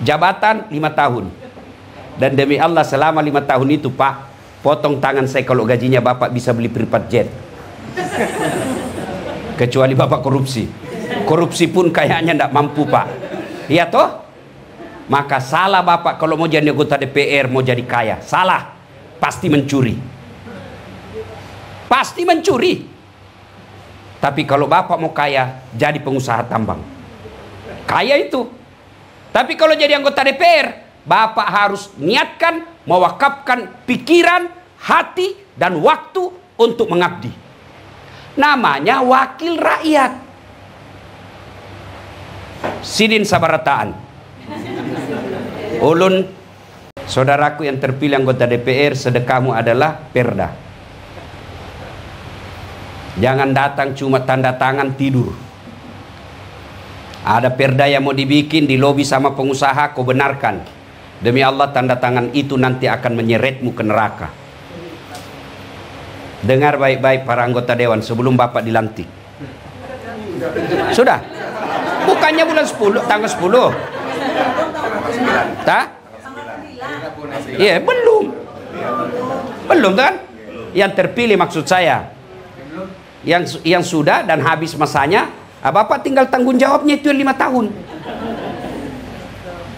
Jabatan 5 tahun. Dan demi Allah selama 5 tahun itu Pak, potong tangan saya kalau gajinya Bapak bisa beli private jet. Kecuali Bapak korupsi. Korupsi pun kayaknya tidak mampu Pak. Iya toh? Maka salah Bapak kalau mau jadi anggota DPR, mau jadi kaya. Salah. Pasti mencuri. Pasti mencuri. Tapi kalau Bapak mau kaya, jadi pengusaha tambang. Kaya itu. Tapi kalau jadi anggota DPR, Bapak harus niatkan, mewakafkan pikiran, hati, dan waktu untuk mengabdi. Namanya wakil rakyat. Sidin sabarataan. Ulun, saudaraku yang terpilih anggota DPR, sedekahmu adalah perda. Jangan datang cuma tanda tangan tidur. Ada perda yang mau dibikin di lobi sama pengusaha, kau benarkan. Demi Allah tanda tangan itu nanti akan menyeretmu ke neraka. Dengar baik-baik para anggota dewan sebelum Bapak dilantik. Sudah? Bukannya bulan 10, tanggal 10. Tak? Iya, belum. Belum kan? Yang terpilih maksud saya. Yang sudah dan habis masanya, Bapak tinggal tanggung jawabnya itu 5 tahun.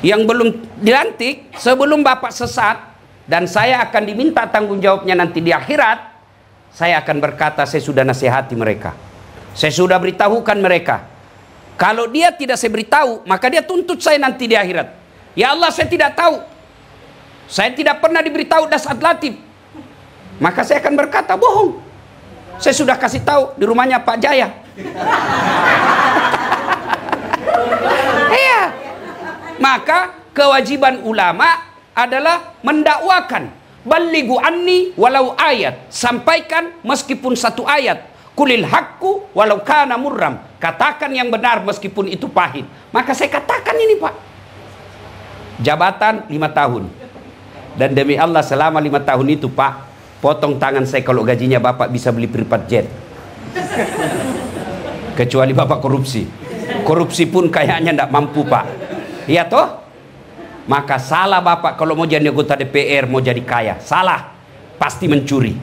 Yang belum dilantik, sebelum Bapak sesat dan saya akan diminta tanggung jawabnya nanti di akhirat, saya akan berkata, saya sudah nasihati mereka, saya sudah beritahukan mereka. Kalau dia tidak saya beritahu, maka dia tuntut saya nanti di akhirat. Ya Allah, saya tidak tahu, saya tidak pernah diberitahu dasar latif. Maka saya akan berkata, bohong, saya sudah kasih tahu di rumahnya Pak Jaya. Iya. Maka kewajiban ulama adalah mendakwakan. Balighu anni walau ayat. Sampaikan meskipun 1 ayat. Kulil haqqu walau kana murram. Katakan yang benar meskipun itu pahit. Maka saya katakan ini Pak. Jabatan 5 tahun. Dan demi Allah selama 5 tahun itu Pak, potong tangan saya kalau gajinya Bapak bisa beli private jet. Kecuali Bapak korupsi. Korupsi pun kayaknya tidak mampu Pak. Iya toh? Maka salah Bapak kalau mau jadi anggota DPR, mau jadi kaya. Salah. Pasti mencuri.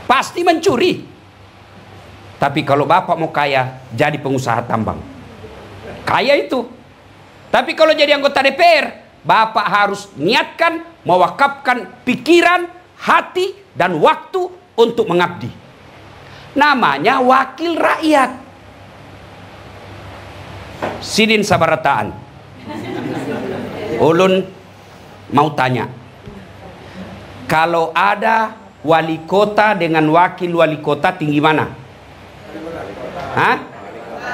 Pasti mencuri. Tapi kalau Bapak mau kaya, jadi pengusaha tambang. Kaya itu. Tapi kalau jadi anggota DPR, Bapak harus niatkan, mewakafkan pikiran, hati, dan waktu untuk mengabdi. Namanya wakil rakyat. Sidin sabarataan. Ulun mau tanya, kalau ada wali kota dengan wakil wali kota tinggi mana? Hah?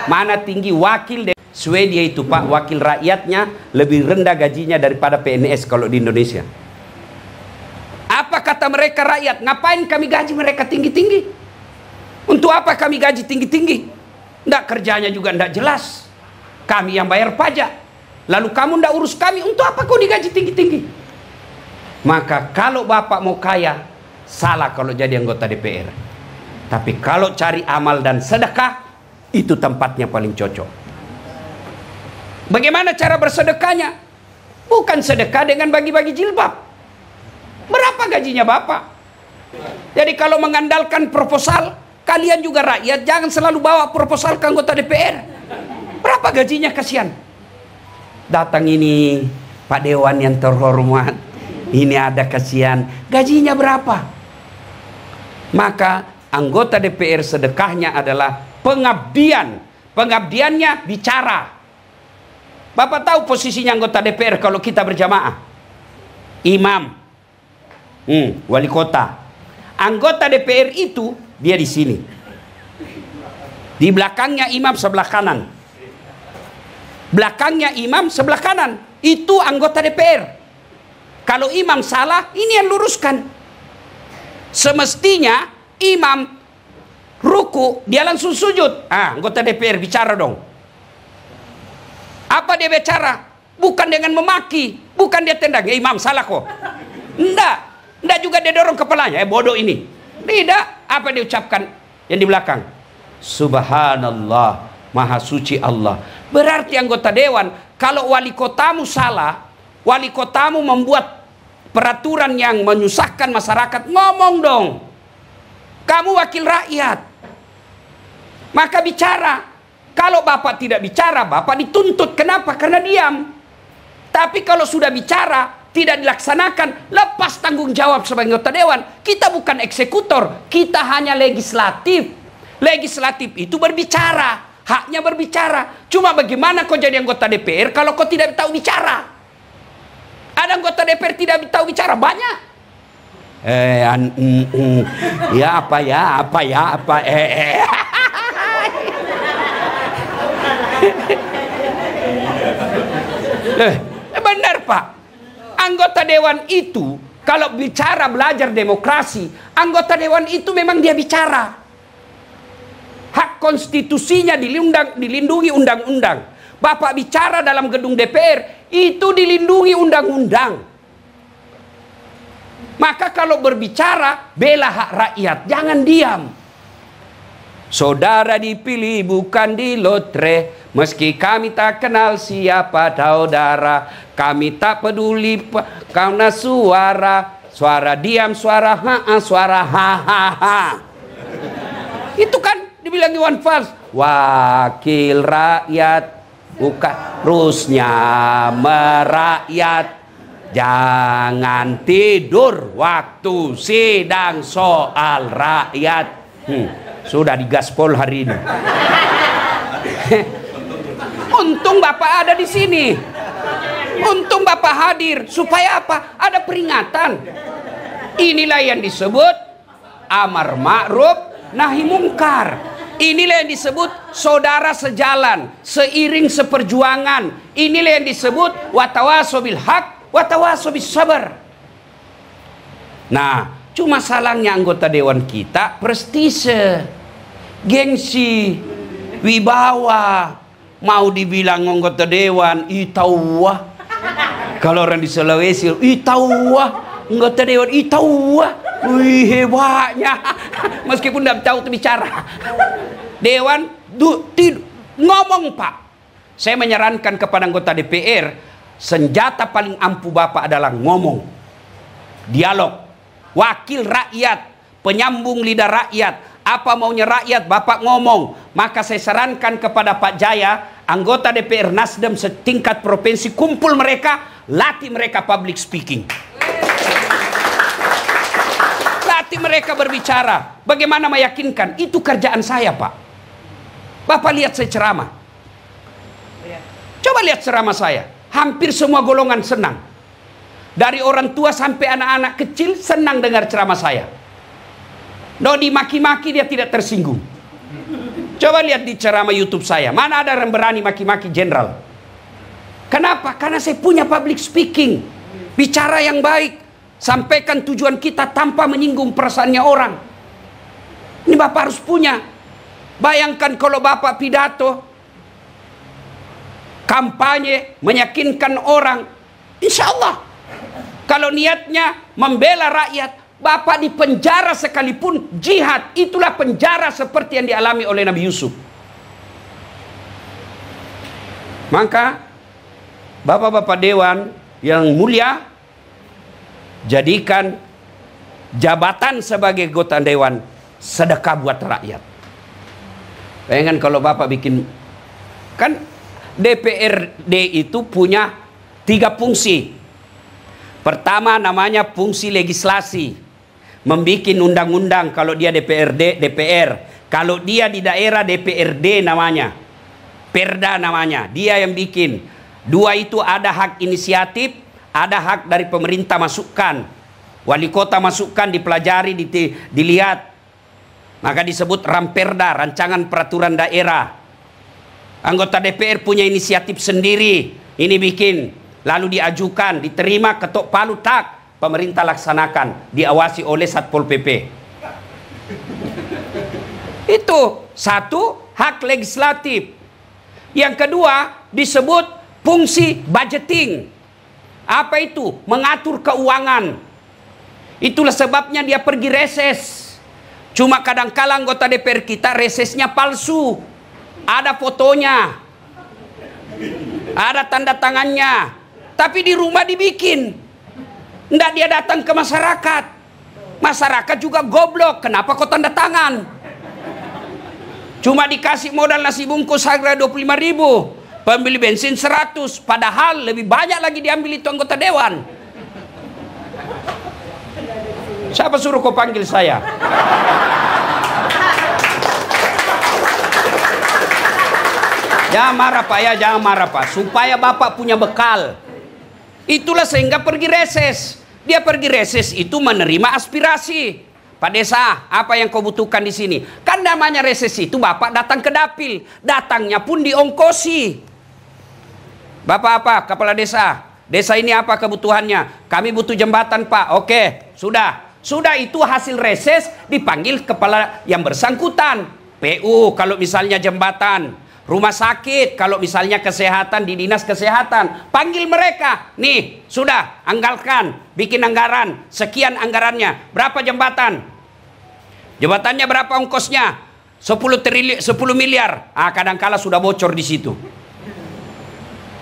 Mana tinggi wakil? Swedia itu Pak, wakil rakyatnya lebih rendah gajinya daripada PNS kalau di Indonesia. Apa kata mereka rakyat? Ngapain kami gaji mereka tinggi-tinggi? Untuk apa kami gaji tinggi-tinggi? Nggak, kerjanya juga nggak jelas. Kami yang bayar pajak. Lalu kamu ndak urus kami, untuk apa kau digaji tinggi-tinggi? Maka kalau Bapak mau kaya, salah kalau jadi anggota DPR. Tapi kalau cari amal dan sedekah, itu tempatnya paling cocok. Bagaimana cara bersedekahnya? Bukan sedekah dengan bagi-bagi jilbab. Berapa gajinya Bapak? Jadi kalau mengandalkan proposal, kalian juga rakyat jangan selalu bawa proposal ke anggota DPR. Berapa gajinya, kasihan? Datang ini Pak Dewan yang terhormat, ini ada kasihan, gajinya berapa? Maka anggota DPR sedekahnya adalah pengabdian. Pengabdiannya bicara. Bapak tahu posisinya anggota DPR kalau kita berjamaah? Imam, wali kota. Anggota DPR itu dia di sini. Di belakangnya imam sebelah kanan. Belakangnya imam sebelah kanan. Itu anggota DPR. Kalau imam salah, ini yang luruskan. Semestinya imam ruku, dia langsung sujud. Anggota DPR bicara dong. Apa dia bicara? Bukan dengan memaki, bukan dia tendang, ya imam salah kok. Enggak juga dia dorong kepalanya, bodoh ini. Tidak, apa dia ucapkan yang di belakang? Subhanallah, Maha suci Allah. Berarti anggota dewan, kalau wali kotamu salah, wali kotamu membuat peraturan yang menyusahkan masyarakat, ngomong dong. Kamu wakil rakyat, maka bicara. Kalau Bapak tidak bicara, Bapak dituntut. Kenapa? Karena diam. Tapi kalau sudah bicara, tidak dilaksanakan, lepas tanggung jawab sebagai anggota dewan. Kita bukan eksekutor, kita hanya legislatif. Legislatif itu berbicara, haknya berbicara. Cuma bagaimana kau jadi anggota DPR kalau kau tidak tahu bicara? Ada anggota DPR tidak tahu bicara? Banyak. Ya apa. Benar Pak. Anggota dewan itu kalau bicara belajar demokrasi, anggota dewan itu memang dia bicara. Hak konstitusinya dilindungi undang-undang. Bapak bicara dalam gedung DPR, itu dilindungi undang-undang. Maka kalau berbicara, bela hak rakyat, jangan diam. Saudara dipilih bukan di lotre, meski kami tak kenal siapa saudara. Kami tak peduli karena suara diam, suara suara ha. Itu kan dibilang Iwan Fals, wakil rakyat bukan terusnya merakyat. Jangan tidur waktu sidang soal rakyat. Sudah digaspol hari ini. Untung Bapak ada di sini. Untung Bapak hadir. Supaya apa? Ada peringatan. Inilah yang disebut amar ma'ruf nahi mungkar. Inilah yang disebut saudara sejalan, seiring seperjuangan. Inilah yang disebut watawasaw bil haq, watawasaw bis sabar. Nah, cuma salahnya anggota dewan kita prestise, gengsi, wibawa. Mau dibilang anggota dewan, itauwa. Kalau orang di Sulawesi, itauwa. Anggota dewan, itauwa. Wih, hebatnya. Meskipun tidak tahu bicara. Dewan, ngomong Pak. Saya menyarankan kepada anggota DPR, senjata paling ampuh Bapak adalah ngomong. Dialog. Wakil rakyat, penyambung lidah rakyat. Apa maunya rakyat, Bapak ngomong. Maka saya sarankan kepada Pak Jaya, anggota DPR Nasdem setingkat provinsi, kumpul mereka, latih mereka public speaking. Latih mereka berbicara. Bagaimana meyakinkan? Itu kerjaan saya Pak. Bapak lihat saya ceramah. Coba lihat ceramah saya. Hampir semua golongan senang. Dari orang tua sampai anak-anak kecil senang dengar ceramah saya. No dimaki-maki dia tidak tersinggung. Coba lihat di ceramah YouTube saya. Mana ada yang berani maki-maki jenderal? Kenapa? Karena saya punya public speaking. Bicara yang baik. Sampaikan tujuan kita tanpa menyinggung perasaannya orang. Ini Bapak harus punya. Bayangkan kalau Bapak pidato, kampanye, meyakinkan orang. Insya Allah. Kalau niatnya membela rakyat, Bapak di penjara sekalipun jihad, itulah penjara seperti yang dialami oleh Nabi Yusuf. Maka Bapak-bapak dewan yang mulia, jadikan jabatan sebagai anggota dewan sedekah buat rakyat. Bayangkan kalau Bapak bikin, kan DPRD itu punya 3 fungsi. Pertama namanya fungsi legislasi, membikin undang-undang kalau dia DPR. Kalau dia di daerah DPRD namanya, Perda namanya, dia yang bikin. 2 itu ada hak inisiatif, ada hak dari pemerintah masukkan, wali kota masukkan, dipelajari, dilihat, maka disebut Ramperda, rancangan peraturan daerah. Anggota DPR punya inisiatif sendiri, ini bikin, lalu diajukan, diterima, ketok palu, tak, pemerintah laksanakan, diawasi oleh Satpol PP. Itu satu, hak legislatif. Yang kedua disebut fungsi budgeting. Apa itu? Mengatur keuangan. Itulah sebabnya dia pergi reses. Cuma kadang-kala anggota DPR kita resesnya palsu. ada fotonya, ada tanda tangannya, tapi di rumah dibikin. Nggak dia datang ke masyarakat. Masyarakat juga goblok. Kenapa kau tanda tangan? Cuma dikasih modal nasi bungkus harga 25.000, pembeli bensin 100, padahal lebih banyak lagi diambil itu anggota dewan. Siapa suruh kau panggil saya? Jangan marah Pak ya, jangan marah Pak. Supaya Bapak punya bekal. Itulah sehingga pergi reses. Dia pergi reses itu menerima aspirasi. Pak Desa, apa yang kau butuhkan di sini? Kan namanya reses itu Bapak datang ke dapil. Datangnya pun diongkosi. Bapak apa? Kepala desa. Desa ini apa kebutuhannya? Kami butuh jembatan Pak. Oke, sudah. Sudah itu hasil reses dipanggil kepala yang bersangkutan. PU kalau misalnya jembatan. Rumah sakit, kalau misalnya kesehatan di dinas kesehatan, panggil mereka. Nih, sudah, anggalkan, bikin anggaran, sekian anggarannya. Berapa jembatan? Jembatannya berapa ongkosnya? 10 miliar. Ah, kadangkala sudah bocor di situ.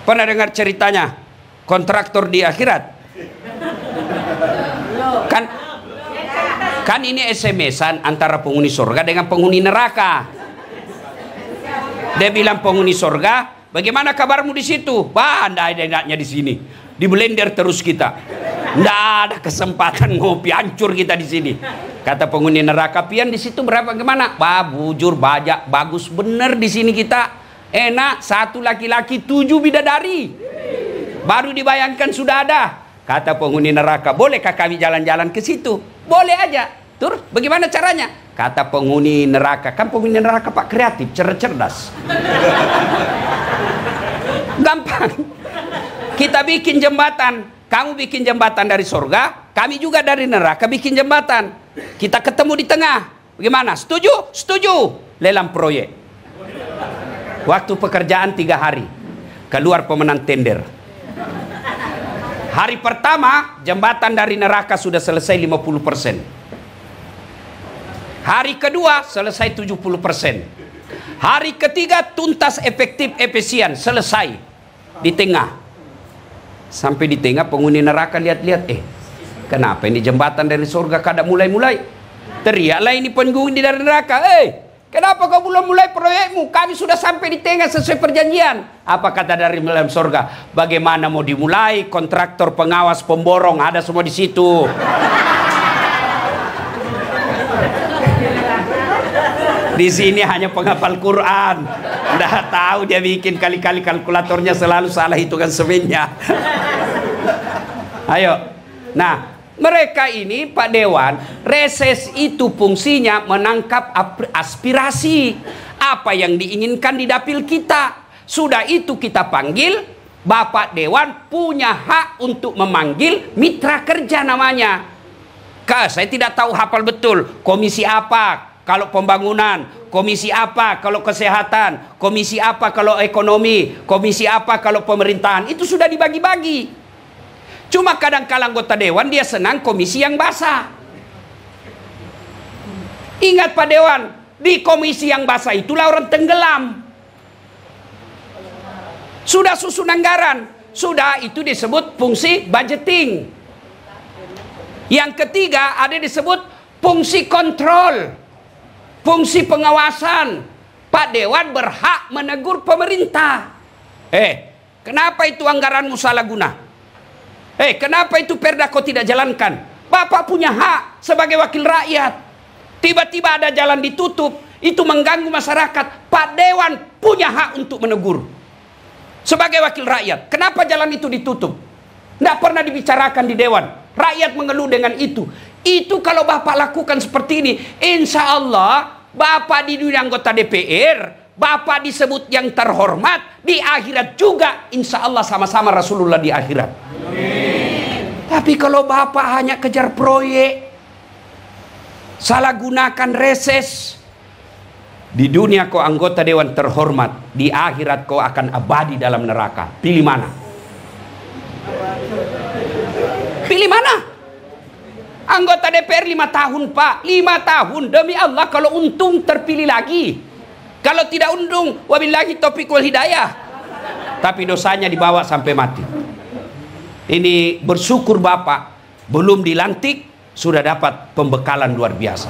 Pernah dengar ceritanya kontraktor di akhirat? Kan ini SMS-an antara penghuni surga dengan penghuni neraka. Dia bilang penghuni surga, bagaimana kabarmu di situ? Wah, ndak ada enaknya di sini. Di blender terus kita. Ndak ada kesempatan ngopi, hancur kita di sini. Kata penghuni neraka, pian di situ berapa gimana? Wah, bujur banyak, bagus bener di sini kita. Enak, 1 laki-laki 7 bidadari. Baru dibayangkan sudah ada. Kata penghuni neraka, bolehkah kami jalan-jalan ke situ? Boleh aja. Tur, bagaimana caranya? Kata penghuni neraka, kan penghuni neraka Pak kreatif, cerdas. Gampang. Kita bikin jembatan, kamu bikin jembatan dari surga, kami juga dari neraka bikin jembatan. Kita ketemu di tengah. Bagaimana? Setuju? Setuju. Lelang proyek. Waktu pekerjaan 3 hari. Keluar pemenang tender. Hari pertama, jembatan dari neraka sudah selesai 50%. Hari kedua selesai 70%. Hari ketiga tuntas, efektif, efisien, selesai. Di tengah. Sampai di tengah penghuni neraka lihat-lihat, kenapa ini jembatan dari surga kada mulai-mulai? Teriaklah ini penghuni dari neraka, kenapa kau belum mulai proyekmu? Kami sudah sampai di tengah sesuai perjanjian. Apa kata dari dalam surga? Bagaimana mau dimulai? Kontraktor, pengawas, pemborong ada semua di situ. Di sini hanya penghafal Quran. Nggak tahu dia bikin kali-kali kalkulatornya selalu salah hitungan semennya. Ayo. Nah, mereka ini Pak Dewan, reses itu fungsinya menangkap aspirasi. Apa yang diinginkan di dapil kita. Sudah itu kita panggil, Bapak Dewan punya hak untuk memanggil mitra kerja namanya. Saya tidak tahu hafal betul. Komisi apa? Kalau pembangunan, komisi apa kalau kesehatan, komisi apa kalau ekonomi, komisi apa kalau pemerintahan, itu sudah dibagi-bagi. Cuma kadang-kala anggota dewan dia senang komisi yang basah. Ingat Pak Dewan, di komisi yang basah itulah orang tenggelam. Sudah susun anggaran, sudah itu disebut fungsi budgeting. Yang ketiga ada disebut fungsi kontrol. Fungsi pengawasan. Pak Dewan berhak menegur pemerintah. Kenapa itu anggaranmu salah guna? Kenapa itu perda kau tidak jalankan? Bapak punya hak sebagai wakil rakyat. Tiba-tiba ada jalan ditutup, itu mengganggu masyarakat. Pak Dewan punya hak untuk menegur. Sebagai wakil rakyat, kenapa jalan itu ditutup? Tidak pernah dibicarakan di Dewan. Rakyat mengeluh dengan itu. Itu kalau Bapak lakukan seperti ini, insya Allah Bapak di dunia anggota DPR, Bapak disebut yang terhormat, di akhirat juga insya Allah sama-sama Rasulullah di akhirat. Amin. Tapi kalau Bapak hanya kejar proyek, salah gunakan reses, di dunia kau anggota dewan terhormat, di akhirat kau akan abadi dalam neraka. Pilih mana? Pilih mana? Anggota DPR 5 tahun Pak, 5 tahun demi Allah, kalau untung terpilih lagi. Kalau tidak untung, wabillahi taufiq wal hidayah. Tapi dosanya dibawa sampai mati. Ini bersyukur Bapak, belum dilantik sudah dapat pembekalan luar biasa.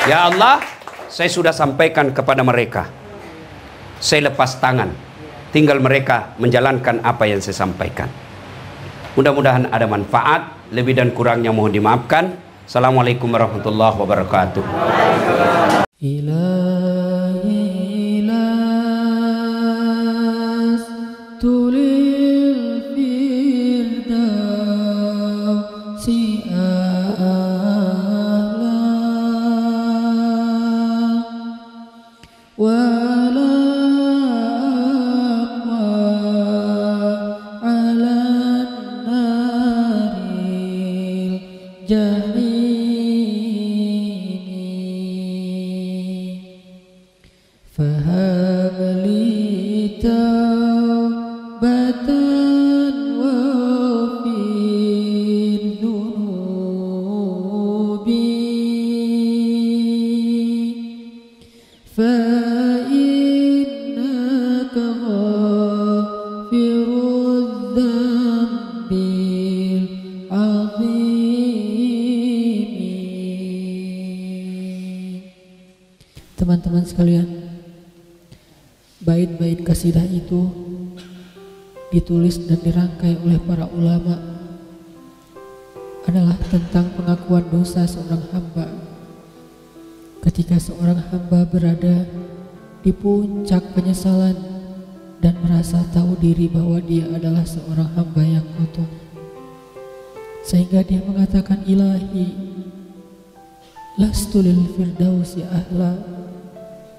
Ya Allah, saya sudah sampaikan kepada mereka. Saya lepas tangan. Tinggal mereka menjalankan apa yang saya sampaikan. Mudah-mudahan ada manfaat. Lebih dan kurangnya mohon dimaafkan. Assalamualaikum warahmatullahi wabarakatuh. Ilahi las tulil firdausi a'la wala aqwa ala naril jahim fahab li taubatan wa fid dunubi fa innaka ghafirudz dzambil azim. Teman-teman sekalian, bait-bait kasidah itu ditulis dan dirangkai oleh para ulama adalah tentang pengakuan dosa seorang hamba. Ketika seorang hamba berada di puncak penyesalan dan merasa tahu diri bahwa dia adalah seorang hamba yang kotor, sehingga dia mengatakan, ilahi lastu lil firdausi ahla.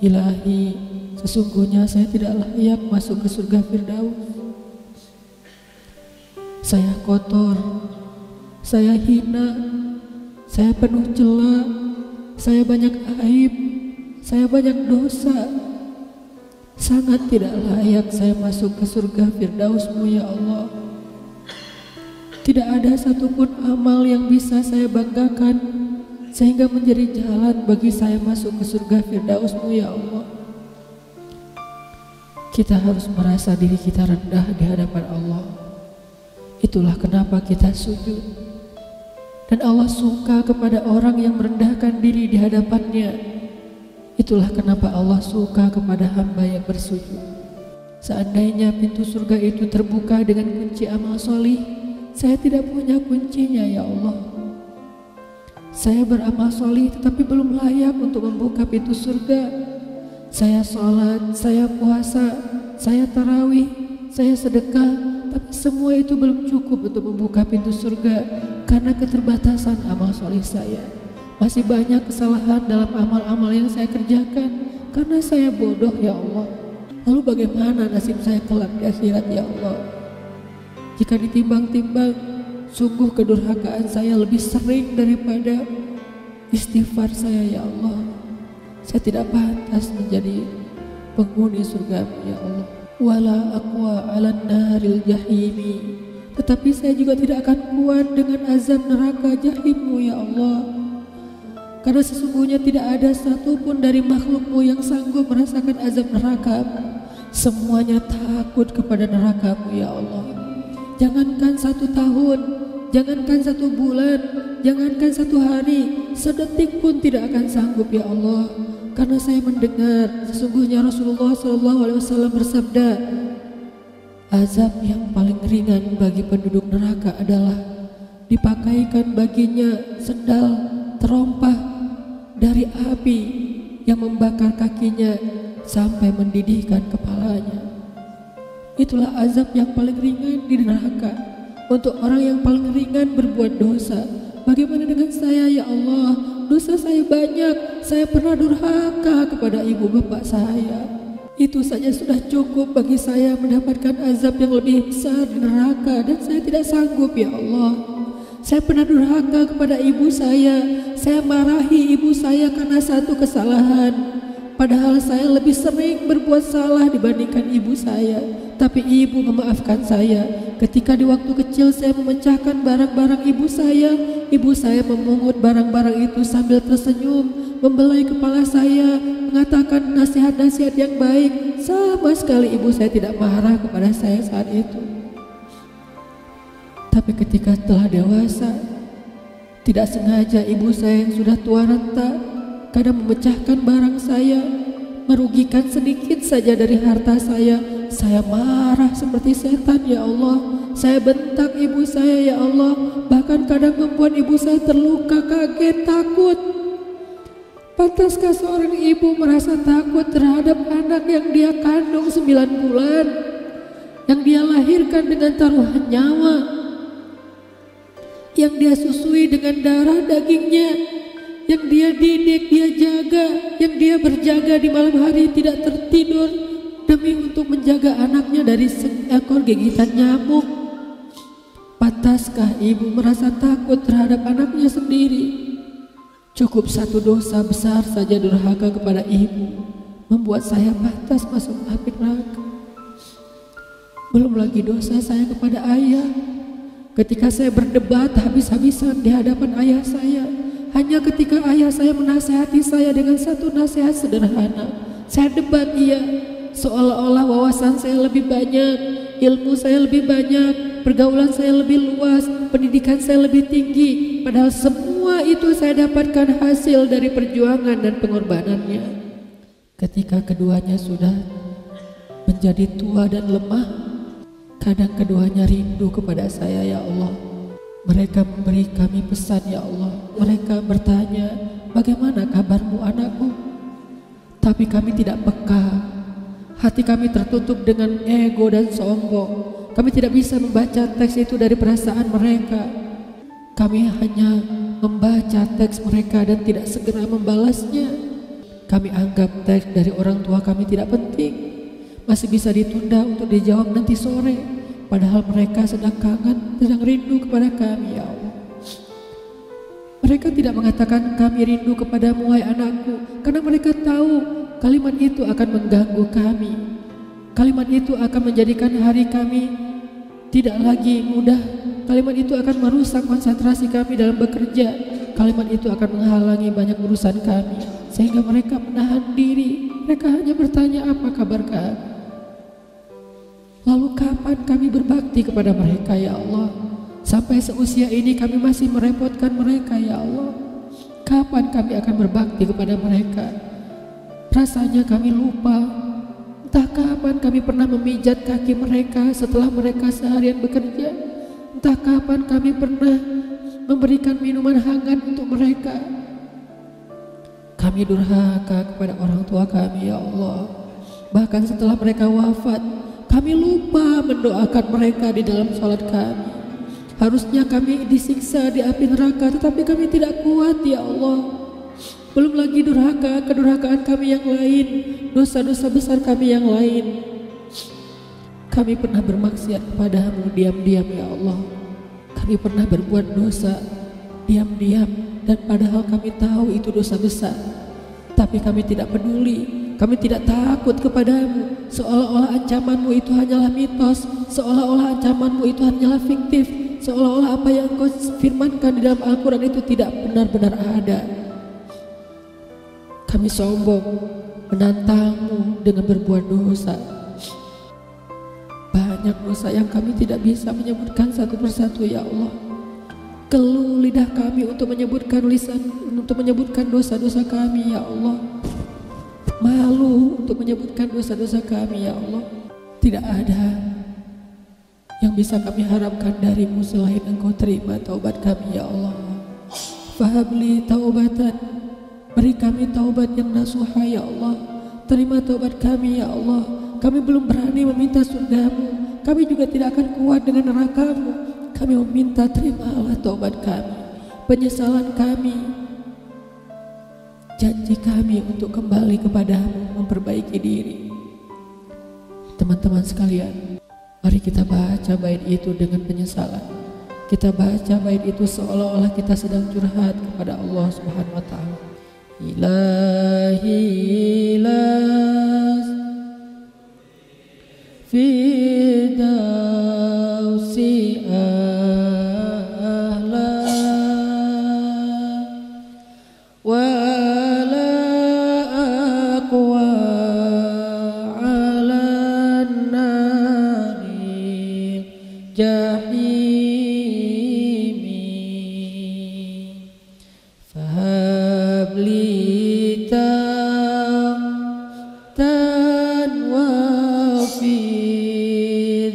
Ilahi, sesungguhnya saya tidak layak masuk ke surga Firdaus. Saya kotor, saya hina, saya penuh cela, saya banyak aib, saya banyak dosa. Sangat tidak layak saya masuk ke surga Firdaus-Mu ya Allah. Tidak ada satupun amal yang bisa saya banggakan sehingga menjadi jalan bagi saya masuk ke surga Firdaus-Mu ya Allah. Kita harus merasa diri kita rendah di hadapan Allah. Itulah kenapa kita sujud. Dan Allah suka kepada orang yang merendahkan diri di hadapannya. Itulah kenapa Allah suka kepada hamba yang bersujud. Seandainya pintu surga itu terbuka dengan kunci amal solih, saya tidak punya kuncinya ya Allah. Saya beramal solih tetapi belum layak untuk membuka pintu surga. Saya sholat, saya puasa, saya tarawih, saya sedekah, tapi semua itu belum cukup untuk membuka pintu surga karena keterbatasan amal solih saya. Masih banyak kesalahan dalam amal-amal yang saya kerjakan karena saya bodoh ya Allah. Lalu bagaimana nasib saya kelak di akhirat ya Allah? Jika ditimbang-timbang, sungguh kedurhakaan saya lebih sering daripada istighfar saya ya Allah. Saya tidak pantas menjadi penghuni surga-Mu ya Allah. Wala aqwa 'alan naril jahimi. Tetapi saya juga tidak akan kuat dengan azab neraka jahim-Mu ya Allah. Karena sesungguhnya tidak ada satupun dari makhluk-Mu yang sanggup merasakan azab neraka. Semuanya takut kepada neraka-Mu ya Allah. Jangankan 1 tahun, jangankan 1 bulan, jangankan 1 hari, sedetik pun tidak akan sanggup ya Allah. Karena saya mendengar sesungguhnya Rasulullah SAW bersabda, azab yang paling ringan bagi penduduk neraka adalah dipakaikan baginya sendal terompah dari api yang membakar kakinya sampai mendidihkan kepalanya. Itulah azab yang paling ringan di neraka untuk orang yang paling ringan berbuat dosa. Bagaimana dengan saya ya Allah? Dosa saya banyak, saya pernah durhaka kepada ibu bapak saya. Itu saja sudah cukup bagi saya mendapatkan azab yang lebih besar di neraka, dan saya tidak sanggup ya Allah. Saya pernah durhaka kepada ibu saya marahi ibu saya karena satu kesalahan. Padahal saya lebih sering berbuat salah dibandingkan ibu saya. Tapi ibu memaafkan saya. Ketika di waktu kecil saya memecahkan barang-barang ibu saya memungut barang-barang itu sambil tersenyum, membelai kepala saya, mengatakan nasihat-nasihat yang baik. Sama sekali ibu saya tidak marah kepada saya saat itu. Tapi ketika telah dewasa, tidak sengaja ibu saya yang sudah tua renta kadang memecahkan barang saya, merugikan sedikit saja dari harta saya. Saya marah seperti setan, ya Allah. Saya bentak ibu saya, ya Allah. Bahkan kadang membuat ibu saya terluka, kaget, takut. Pantaskah seorang ibu merasa takut terhadap anak yang dia kandung 9 bulan, yang dia lahirkan dengan taruhan nyawa, yang dia susui dengan darah dagingnya, yang dia didik, dia jaga, yang dia berjaga di malam hari tidak tertidur demi untuk menjaga anaknya dari seekor gigitan nyamuk. Pantaskah ibu merasa takut terhadap anaknya sendiri? Cukup satu dosa besar saja durhaka kepada ibu membuat saya pantas masuk api neraka. Belum lagi dosa saya kepada ayah. Ketika saya berdebat habis-habisan di hadapan ayah saya, hanya ketika ayah saya menasihati saya dengan satu nasihat sederhana, saya debat dia, seolah-olah wawasan saya lebih banyak, ilmu saya lebih banyak, pergaulan saya lebih luas, pendidikan saya lebih tinggi. Padahal semua itu saya dapatkan hasil dari perjuangan dan pengorbanannya. Ketika keduanya sudah menjadi tua dan lemah, kadang keduanya rindu kepada saya, ya Allah. Mereka memberi kami pesan, ya Allah. Mereka bertanya, bagaimana kabarmu anakku? Tapi kami tidak peka. Hati kami tertutup dengan ego dan sombong. Kami tidak bisa membaca teks itu dari perasaan mereka. Kami hanya membaca teks mereka dan tidak segera membalasnya. Kami anggap teks dari orang tua kami tidak penting, masih bisa ditunda untuk dijawab nanti sore. Padahal mereka sedang kangen, sedang rindu kepada kami, ya Allah. Mereka tidak mengatakan kami rindu kepadamu, wahai anakku, karena mereka tahu kalimat itu akan mengganggu kami. Kalimat itu akan menjadikan hari kami tidak lagi mudah. Kalimat itu akan merusak konsentrasi kami dalam bekerja. Kalimat itu akan menghalangi banyak urusan kami, sehingga mereka menahan diri. Mereka hanya bertanya, apa kabar kami? Lalu kapan kami berbakti kepada mereka, ya Allah? Sampai seusia ini kami masih merepotkan mereka, ya Allah. Kapan kami akan berbakti kepada mereka? Rasanya kami lupa. Entah kapan kami pernah memijat kaki mereka setelah mereka seharian bekerja. Entah kapan kami pernah memberikan minuman hangat untuk mereka. Kami durhaka kepada orang tua kami, ya Allah. Bahkan setelah mereka wafat, kami lupa mendoakan mereka di dalam sholat kami. Harusnya kami disiksa di api neraka, tetapi kami tidak kuat, ya Allah. Belum lagi durhaka, kedurhakaan kami yang lain, dosa-dosa besar kami yang lain. Kami pernah bermaksiat kepadamu diam-diam, ya Allah. Kami pernah berbuat dosa diam-diam, dan padahal kami tahu itu dosa besar. Tapi kami tidak peduli. Kami tidak takut kepadamu, seolah-olah ancamanmu itu hanyalah mitos, seolah-olah ancamanmu itu hanyalah fiktif, seolah-olah apa yang engkau firmankan di dalam Al-Quran itu tidak benar-benar ada. Kami sombong, menantangmu dengan berbuat dosa. Banyak dosa yang kami tidak bisa menyebutkan satu persatu, ya Allah. Keluh lidah kami untuk menyebutkan dosa-dosa kami, ya Allah. Malu untuk menyebutkan dosa-dosa kami, ya Allah. Tidak ada yang bisa kami harapkan darimu selain engkau terima taubat kami, ya Allah. Fahabli taubatan, beri kami taubat yang nasuha, ya Allah. Terima taubat kami, ya Allah. Kami belum berani meminta surgamu, kami juga tidak akan kuat dengan nerakamu. Kami meminta terimalah taubat kami, penyesalan kami, janji kami untuk kembali kepadamu, memperbaiki diri. Teman-teman sekalian, mari kita baca bait itu dengan penyesalan. Kita baca bait itu seolah-olah kita sedang curhat kepada Allah Subhanahu wa Ta'ala. ilahi las firdausi ahla wala aqwa ala nari jahimi fahabli tan wa fi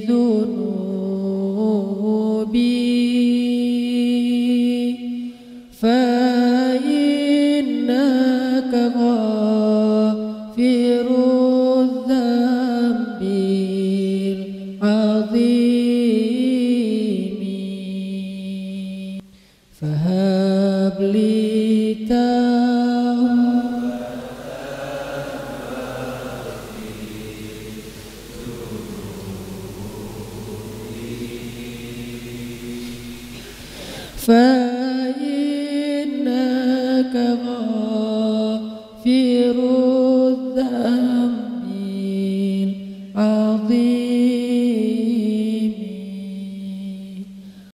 dhunubi fa innaka ghafirudz dzambil azimi fahabli فإنك غافر الذنب العظيم